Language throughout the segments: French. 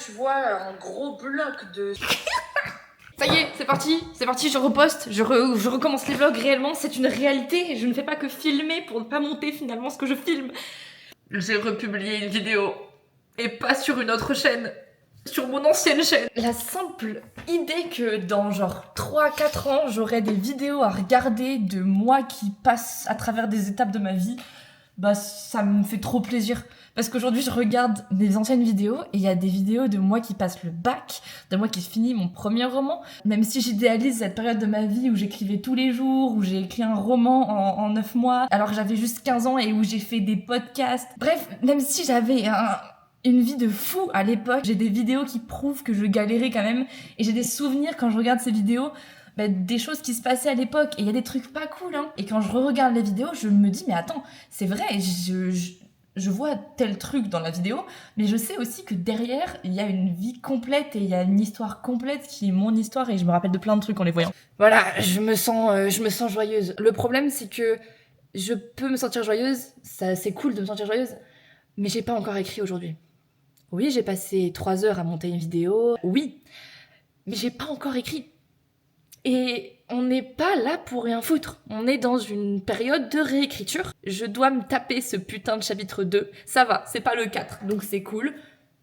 tu vois un gros bloc de... Ça y est, c'est parti, je reposte, je recommence les vlogs réellement, c'est une réalité, je ne fais pas que filmer pour ne pas monter finalement ce que je filme. J'ai republié une vidéo, et pas sur une autre chaîne, sur mon ancienne chaîne. La simple idée que dans genre 3-4 ans, j'aurai des vidéos à regarder de moi qui passe à travers des étapes de ma vie, bah ça me fait trop plaisir. Parce qu'aujourd'hui, je regarde mes anciennes vidéos et il y a des vidéos de moi qui passe le bac, de moi qui finit mon premier roman. Même si j'idéalise cette période de ma vie où j'écrivais tous les jours, où j'ai écrit un roman en 9 mois, alors que j'avais juste 15 ans et où j'ai fait des podcasts. Bref, même si j'avais une vie de fou à l'époque, j'ai des vidéos qui prouvent que je galérais quand même. Et j'ai des souvenirs quand je regarde ces vidéos, des choses qui se passaient à l'époque. Et il y a des trucs pas cool, hein. Et quand je re-regarde les vidéos, je me dis, mais attends, c'est vrai, je vois tel truc dans la vidéo, mais je sais aussi que derrière, il y a une vie complète et il y a une histoire complète qui est mon histoire et je me rappelle de plein de trucs en les voyant. Voilà, je me sens joyeuse. Le problème, c'est que je peux me sentir joyeuse, ça, c'est cool de me sentir joyeuse, mais j'ai pas encore écrit aujourd'hui. Oui, j'ai passé 3 heures à monter une vidéo, oui, mais j'ai pas encore écrit. Et on n'est pas là pour rien foutre. On est dans une période de réécriture. Je dois me taper ce putain de chapitre 2. Ça va, c'est pas le 4, donc c'est cool.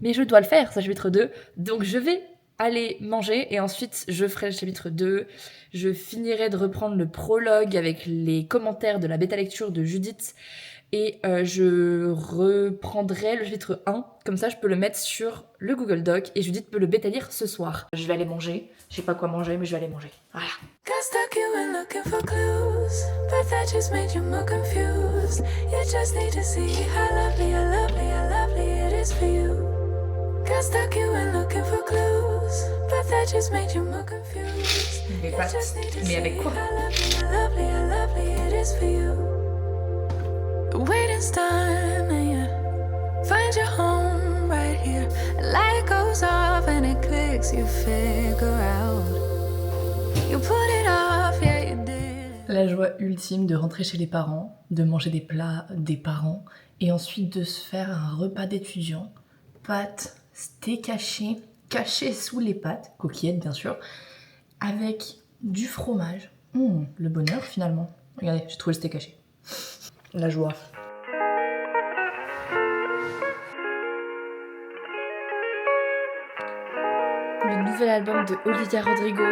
Mais je dois le faire, ce chapitre 2. Donc je vais aller manger et ensuite je ferai le chapitre 2. Je finirai de reprendre le prologue avec les commentaires de la bêta lecture de Judith. Et je reprendrai le chapitre 1, comme ça je peux le mettre sur le Google Doc et Judith peut le bêta lire ce soir. Je vais aller manger, je sais pas quoi manger mais je vais aller manger. Voilà. Got stuck you went looking for clues, but that just made you more confused. You just need to see how lovely, how lovely, how lovely it is for you. Got stuck you went looking for clues, but that just made you more confused. Les pâtes, mais avec quoi? How lovely, how lovely, how lovely it is for you. Waiting's done and you find your home right here. The light goes off and it clicks, you figure out. You put it off, yeah you did. La joie ultime de rentrer chez les parents, de manger des plats des parents et ensuite de se faire un repas d'étudiant. Pâtes, steak caché sous les pâtes, coquillettes bien sûr, avec du fromage. Le bonheur finalement. Regardez, j'ai trouvé le steak haché. La joie. Le nouvel album de Olivia Rodrigo.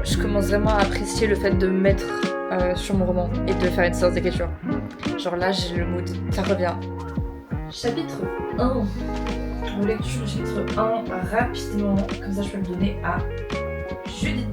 Je commence vraiment à apprécier le fait de me mettre sur mon roman et de faire une séance d'écriture. Genre là, j'ai le mood, ça revient. Chapitre 1. Relecture du chapitre 1 rapidement, comme ça je peux le donner à Judith.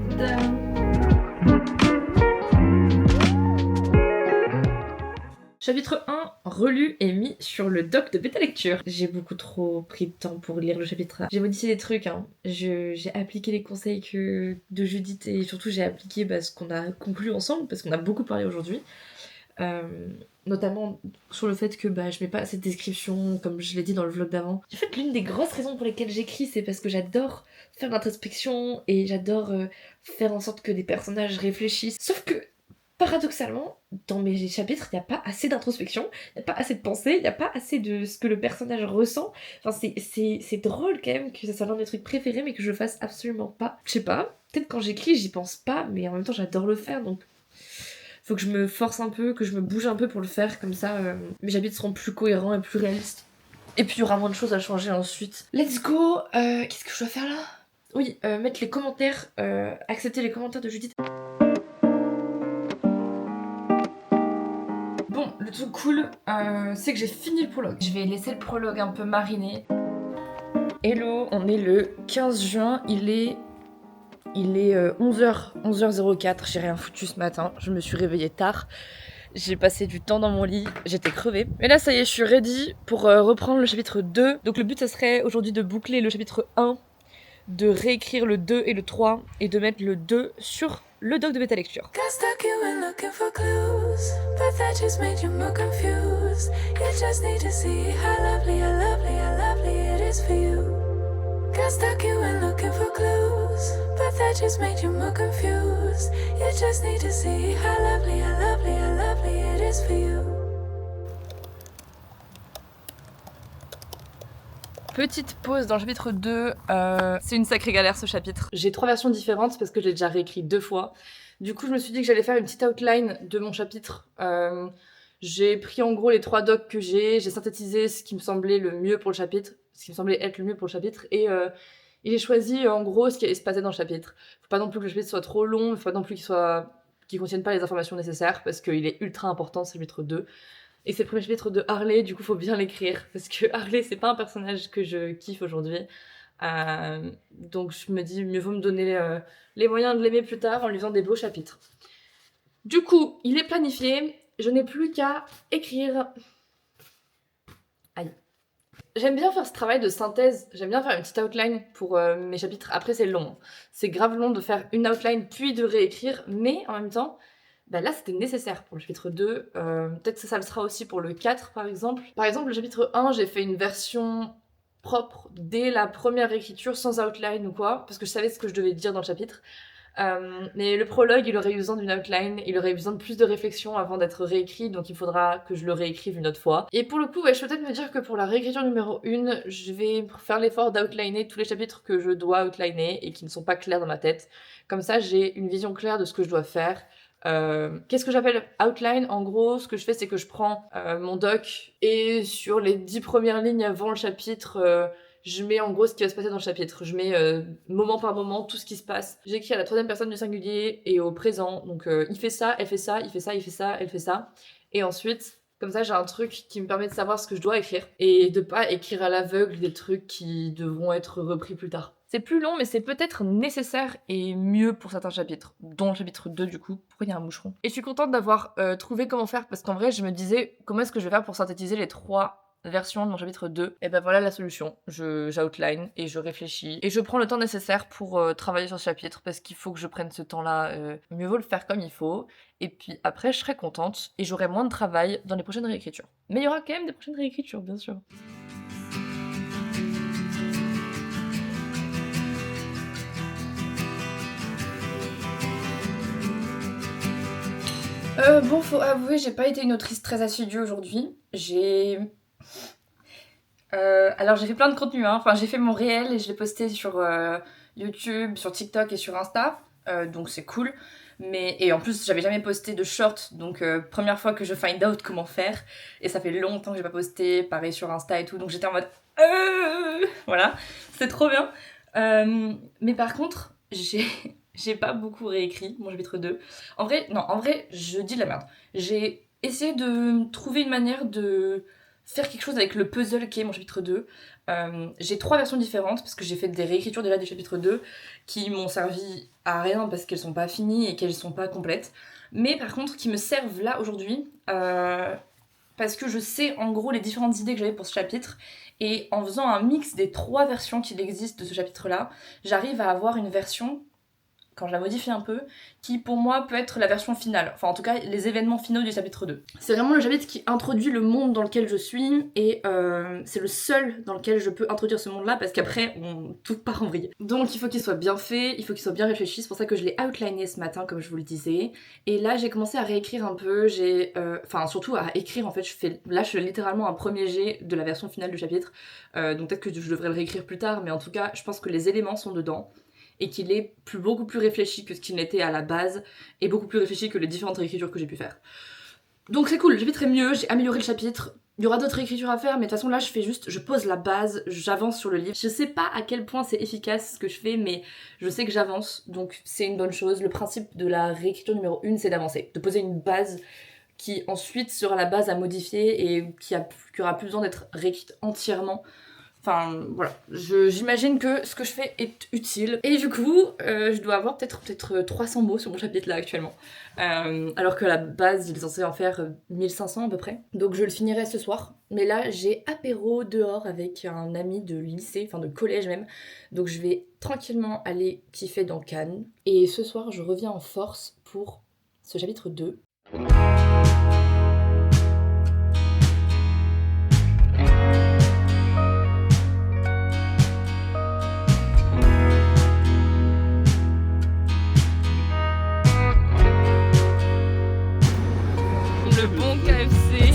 Chapitre 1, relu et mis sur le doc de bêta lecture. J'ai beaucoup trop pris de temps pour lire le chapitre 1. J'ai modifié des trucs, hein. J'ai appliqué les conseils de Judith et surtout j'ai appliqué ce qu'on a conclu ensemble parce qu'on a beaucoup parlé aujourd'hui. Notamment sur le fait que je mets pas assez de description comme je l'ai dit dans le vlog d'avant. En fait, l'une des grosses raisons pour lesquelles j'écris, c'est parce que j'adore faire de l'introspection et j'adore faire en sorte que des personnages réfléchissent. Sauf que paradoxalement, dans mes chapitres, il n'y a pas assez d'introspection, il n'y a pas assez de pensée, il n'y a pas assez de ce que le personnage ressent. Enfin, c'est drôle quand même que ça soit l'un de mes trucs préférés, mais que je fasse absolument pas. Je sais pas, peut-être quand j'écris, j'y pense pas, mais en même temps, j'adore le faire, donc faut que je me force un peu, que je me bouge un peu pour le faire, comme ça mes chapitres seront plus cohérents et plus réalistes. Et puis il y aura moins de choses à changer ensuite. Let's go. Qu'est-ce que je dois faire là? Oui, mettre les commentaires, accepter les commentaires de Judith. Bon, le truc cool, c'est que j'ai fini le prologue. Je vais laisser le prologue un peu mariner. Hello, on est le 15 juin, il est 11h04, j'ai rien foutu ce matin, je me suis réveillée tard. J'ai passé du temps dans mon lit, j'étais crevée. Mais là ça y est, je suis ready pour reprendre le chapitre 2. Donc le but ça serait aujourd'hui de boucler le chapitre 1, de réécrire le 2 et le 3 et de mettre le 2 sur le doc de bêta lecture. Got stuck you went looking for clues, but that just made you more confused. You just need to see how lovely, how lovely, how lovely it is for you. Got stuck you went looking for clues, but that just made you more confused. You just need to see how lovely, how lovely, how lovely it is for you. Got stuck you went looking for clues, but that just made you more confused. You just need to see how lovely, how lovely, how lovely it is for you. Got stuck you went looking for clues, but that just made you more confused. You just need to see how lovely, how lovely, how lovely it is for you. Got stuck you went looking for clues, but that just made you more confused. You just need to see how lovely, how lovely, how lovely it is for you. Got stuck you went looking for clues, but that just made you more confused. You just need to see how lovely, how lovely, how lovely it is for you. Petite pause dans le chapitre 2, c'est une sacrée galère ce chapitre. J'ai 3 versions différentes parce que je l'ai déjà réécrit 2 fois. Du coup je me suis dit que j'allais faire une petite outline de mon chapitre. J'ai pris en gros les 3 docs que j'ai synthétisé ce qui me semblait le mieux pour le chapitre, ce qui me semblait être le mieux pour le chapitre, et j'ai choisi en gros ce qui allait se passer dans le chapitre. Faut pas non plus que le chapitre soit trop long, faut pas non plus qu'il contienne pas les informations nécessaires, parce qu'il est ultra important ce chapitre 2. Et c'est le premier chapitre de Harley, du coup faut bien l'écrire, parce que Harley c'est pas un personnage que je kiffe aujourd'hui. Donc je me dis mieux vaut me donner les moyens de l'aimer plus tard en lui faisant des beaux chapitres. Du coup, il est planifié, je n'ai plus qu'à écrire. Aïe. J'aime bien faire ce travail de synthèse, j'aime bien faire une petite outline pour mes chapitres. Après c'est long, c'est grave long de faire une outline puis de réécrire, mais en même temps, bah là c'était nécessaire pour le chapitre 2, peut-être que ça le sera aussi pour le 4 par exemple. Par exemple le chapitre 1 j'ai fait une version propre dès la première réécriture sans outline ou quoi, parce que je savais ce que je devais dire dans le chapitre. Mais le prologue il aurait eu besoin d'une outline, il aurait eu besoin de plus de réflexion avant d'être réécrit, donc il faudra que je le réécrive une autre fois. Et pour le coup ouais, je peux peut-être me dire que pour la réécriture numéro 1 je vais faire l'effort d'outliner tous les chapitres que je dois outliner et qui ne sont pas clairs dans ma tête. Comme ça j'ai une vision claire de ce que je dois faire. Qu'est-ce que j'appelle outline? En gros, ce que je fais, c'est que je prends mon doc et sur les 10 premières lignes avant le chapitre, je mets en gros ce qui va se passer dans le chapitre. Je mets moment par moment tout ce qui se passe. J'écris à la 3e personne du singulier et au présent. Donc il fait ça, elle fait ça, il fait ça, il fait ça, elle fait ça. Et ensuite, comme ça, j'ai un truc qui me permet de savoir ce que je dois écrire et de pas écrire à l'aveugle des trucs qui devront être repris plus tard. C'est plus long, mais c'est peut-être nécessaire et mieux pour certains chapitres, dont le chapitre 2 du coup. Pourquoi il y a un moucheron? Et je suis contente d'avoir trouvé comment faire, parce qu'en vrai, je me disais, comment est-ce que je vais faire pour synthétiser les 3 version de mon chapitre 2, et ben voilà la solution. J'outline et je réfléchis et je prends le temps nécessaire pour travailler sur ce chapitre parce qu'il faut que je prenne ce temps-là. Mieux vaut le faire comme il faut. Et puis après, je serai contente et j'aurai moins de travail dans les prochaines réécritures. Mais il y aura quand même des prochaines réécritures, bien sûr. Bon, faut avouer, j'ai pas été une autrice très assidue aujourd'hui. Alors j'ai fait plein de contenu, hein. Enfin j'ai fait mon réel et je l'ai posté sur YouTube, sur TikTok et sur Insta, donc c'est cool. Et en plus j'avais jamais posté de short, donc première fois que je find out comment faire, et ça fait longtemps que j'ai pas posté, pareil sur Insta et tout, donc j'étais en mode voilà, c'était trop bien. Mais par contre j'ai pas beaucoup réécrit mon chapitre 2. En vrai, je dis de la merde. J'ai essayé de trouver une manière de faire quelque chose avec le puzzle qui est mon chapitre 2. J'ai 3 versions différentes parce que j'ai fait des réécritures déjà du chapitre 2 qui m'ont servi à rien parce qu'elles sont pas finies et qu'elles sont pas complètes. Mais par contre qui me servent là aujourd'hui parce que je sais en gros les différentes idées que j'avais pour ce chapitre. Et en faisant un mix des 3 versions qu'il existe de ce chapitre-là, j'arrive à avoir une version, quand je la modifie un peu, qui pour moi peut être la version finale, enfin en tout cas les événements finaux du chapitre 2. C'est vraiment le chapitre qui introduit le monde dans lequel je suis, et c'est le seul dans lequel je peux introduire ce monde là, parce qu'après tout part en vrille. Donc il faut qu'il soit bien fait, il faut qu'il soit bien réfléchi, c'est pour ça que je l'ai outliné ce matin comme je vous le disais, et là j'ai commencé à réécrire un peu, enfin surtout à écrire en fait, je fais littéralement un premier jet de la version finale du chapitre, donc peut-être que je devrais le réécrire plus tard, mais en tout cas je pense que les éléments sont dedans, et qu'il est beaucoup plus réfléchi que ce qu'il n'était à la base, et beaucoup plus réfléchi que les différentes réécritures que j'ai pu faire. Donc c'est cool, le chapitre est mieux, j'ai amélioré le chapitre, il y aura d'autres réécritures à faire, mais de toute façon là je pose la base, j'avance sur le livre. Je sais pas à quel point c'est efficace ce que je fais, mais je sais que j'avance, donc c'est une bonne chose. Le principe de la réécriture numéro 1, c'est d'avancer, de poser une base qui ensuite sera la base à modifier et qui aura plus besoin d'être réécrite entièrement. Enfin, voilà, j'imagine que ce que je fais est utile. Et du coup, je dois avoir peut-être 300 mots sur mon chapitre là actuellement. Alors que à la base, il est censé en faire 1500 à peu près. Donc je le finirai ce soir. Mais là, j'ai apéro dehors avec un ami de lycée, enfin de collège même. Donc je vais tranquillement aller kiffer dans Cannes. Et ce soir, je reviens en force pour ce chapitre 2.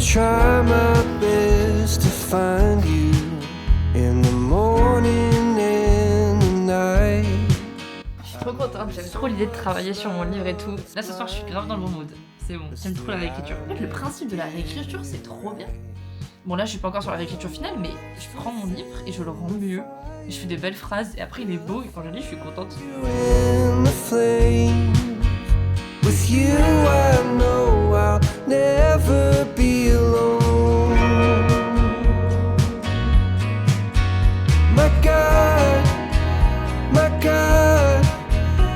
Try my best to find you in the morning. trop l'idée de travailler sur mon livre et tout. Là ce soir je suis grave dans le bon mood. C'est bon, j'aime trop la réécriture. En fait le principe de la réécriture c'est trop bien. Bon là je suis pas encore sur la réécriture finale mais je prends mon livre et je le rends mieux. Et je fais des belles phrases et après il est beau et quand je le lis je suis contente. With you, I know I'll never be alone. My God,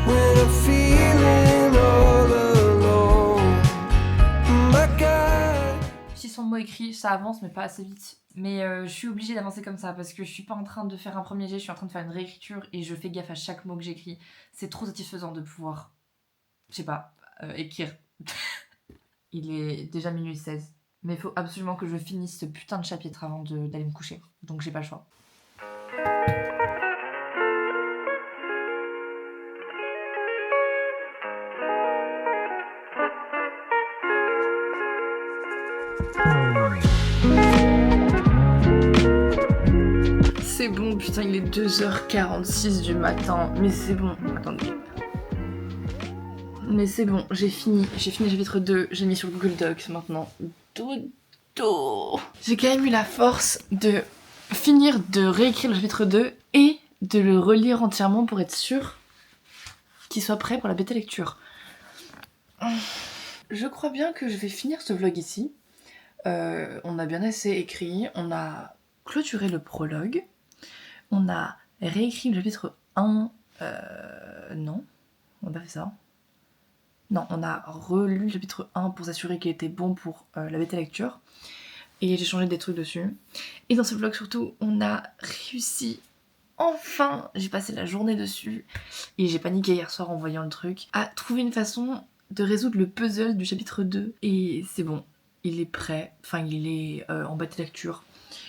when I'm feeling all alone. My God. 600 mots écrits, ça avance mais pas assez vite. Mais je suis obligée d'avancer comme ça parce que je suis pas en train de faire un premier jet, je suis en train de faire une réécriture et je fais gaffe à chaque mot que j'écris. C'est trop satisfaisant de pouvoir, je sais pas, écrire. Il est déjà minuit 16. Mais il faut absolument que je finisse ce putain de chapitre avant d'aller me coucher. Donc j'ai pas le choix. C'est bon, putain, il est 2h46 du matin. Mais c'est bon, attendez. Mais c'est bon, j'ai fini le chapitre 2, j'ai mis sur Google Docs maintenant. Dodo. J'ai quand même eu la force de finir de réécrire le chapitre 2 et de le relire entièrement pour être sûr qu'il soit prêt pour la bêta lecture. Je crois bien que je vais finir ce vlog ici. On a bien assez écrit, on a clôturé le prologue, on a réécrit le chapitre 1. Non, on n'a pas fait ça. Non, on a relu le chapitre 1 pour s'assurer qu'il était bon pour la bêta lecture. Et j'ai changé des trucs dessus. Et dans ce vlog surtout, on a réussi, enfin, j'ai passé la journée dessus, et j'ai paniqué hier soir en voyant le truc, à trouver une façon de résoudre le puzzle du chapitre 2. Et c'est bon, il est prêt, enfin il est en bêta lecture.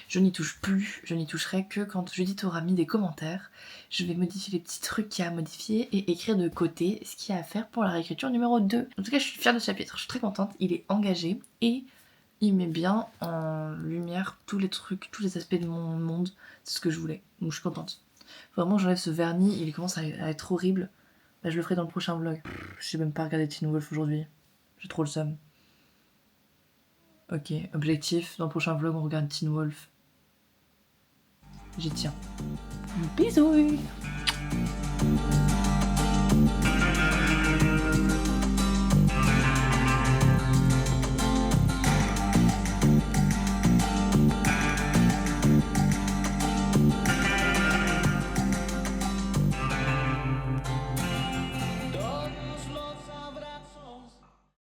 Je n'y touche plus, je n'y toucherai que quand Judith aura mis des commentaires. Je vais modifier les petits trucs qu'il y a à modifier et écrire de côté ce qu'il y a à faire pour la réécriture numéro 2. En tout cas, je suis fière de ce chapitre, je suis très contente, il est engagé et il met bien en lumière tous les trucs, tous les aspects de mon monde, c'est ce que je voulais, donc je suis contente. Vraiment, j'enlève ce vernis, il commence à être horrible. Bah, je le ferai dans le prochain vlog. Je sais même pas regarder Teen Wolf aujourd'hui, j'ai trop le seum. Ok, objectif, dans le prochain vlog on regarde Teen Wolf. J'y tiens. Bisous.